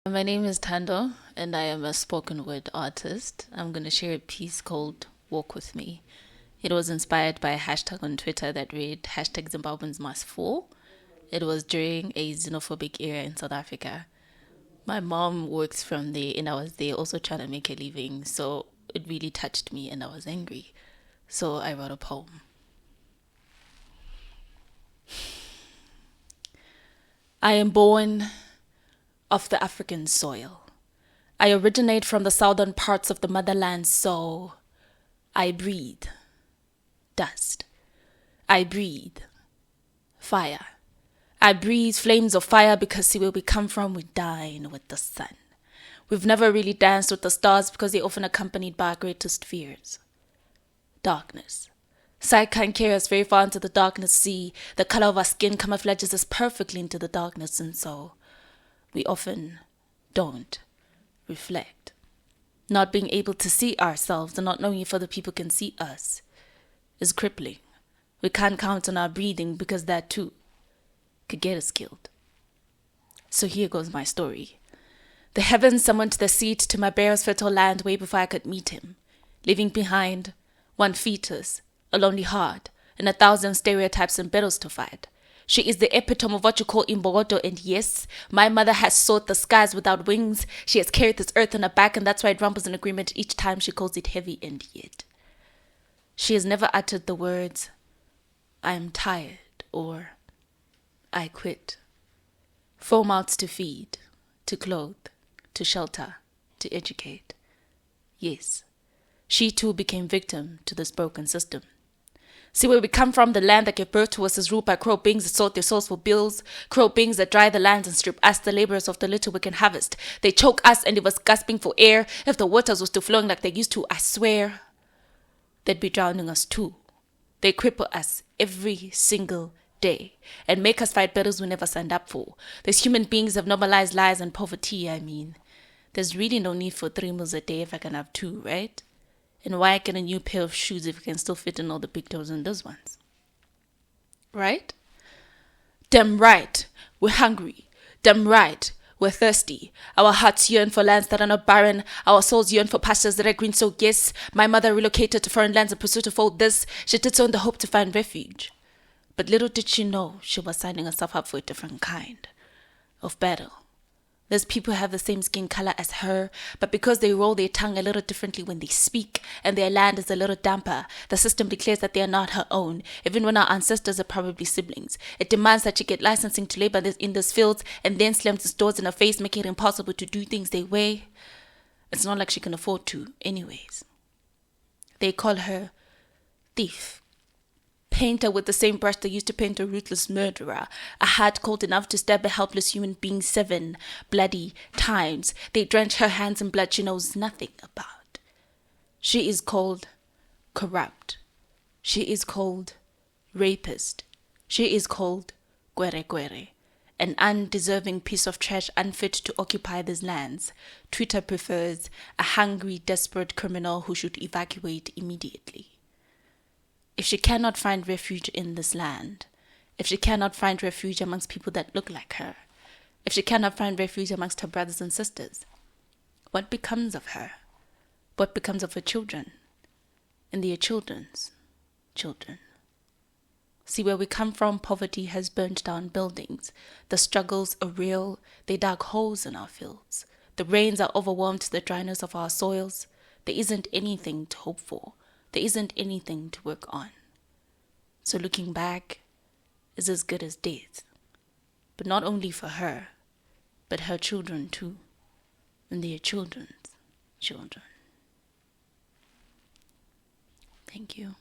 My name is Thando, and I am a spoken word artist. I'm going to share a piece called Walk With Me. It was inspired by a hashtag on Twitter that read hashtag Zimbabweans must fall. It was during a xenophobic era in South Africa. My mom works from there, and I was there also trying to make a living, so it really touched me, and I was angry. So I wrote a poem. I am born of the African soil. I originate from the southern parts of the motherland, so I breathe dust. I breathe fire. I breathe flames of fire because see where we come from, we dine with the sun. We've never really danced with the stars because they're often accompanied by our greatest fears. Darkness. Sight can't carry us very far into the darkness. See, the color of our skin camouflages us perfectly into the darkness, and so we often don't reflect. Not being able to see ourselves and not knowing if other people can see us is crippling. We can't count on our breathing because that too could get us killed. So here goes my story. The heavens summoned the seed to my bear's fertile land way before I could meet him, leaving behind one fetus, a lonely heart, and 1,000 stereotypes and battles to fight. She is the epitome of what you call imbogodo, and yes, my mother has sought the skies without wings. She has carried this earth on her back, and that's why it rumbles in agreement each time she calls it heavy, and yet she has never uttered the words, I am tired, or I quit. 4 mouths to feed, to clothe, to shelter, to educate. Yes, she too became victim to this broken system. See where we come from, the land that gave birth to us is ruled by crow beings that sought their souls for bills, crow beings that dry the lands and strip us, the laborers of the little we can harvest. They choke us and leave us gasping for air. If the waters were still flowing like they used to, I swear, they'd be drowning us too. They cripple us every single day and make us fight battles we never signed up for. These human beings have normalized lies and poverty, There's really no need for 3 meals a day if I can have 2, right? And why get a new pair of shoes if you can still fit in all the big toes in those ones? Right? Damn right, we're hungry. Damn right, we're thirsty. Our hearts yearn for lands that are not barren. Our souls yearn for pastures that are green. So yes, my mother relocated to foreign lands in pursuit of all this. She did so in the hope to find refuge. But little did she know she was signing herself up for a different kind of battle. There's people who have the same skin color as her, but because they roll their tongue a little differently when they speak, and their land is a little damper, the system declares that they are not her own, even when our ancestors are probably siblings. It demands that she get licensing to labor in these fields, and then slams its doors in her face, making it impossible to do things their way. It's not like she can afford to, anyways. They call her thief. Paint her with the same brush they used to paint a ruthless murderer, a heart cold enough to stab a helpless human being 7 bloody times. They drench her hands in blood she knows nothing about. She is called corrupt. She is called rapist. She is called kwere, an undeserving piece of trash unfit to occupy these lands. Twitter prefers a hungry, desperate criminal who should evacuate immediately. If she cannot find refuge in this land, if she cannot find refuge amongst people that look like her, if she cannot find refuge amongst her brothers and sisters, what becomes of her? What becomes of her children? And their children's children? See, where we come from, poverty has burnt down buildings. The struggles are real. They dug holes in our fields. The rains are overwhelmed to the dryness of our soils. There isn't anything to hope for. There isn't anything to work on. So looking back is as good as death. But not only for her, but her children too, and their children's children. Thank you.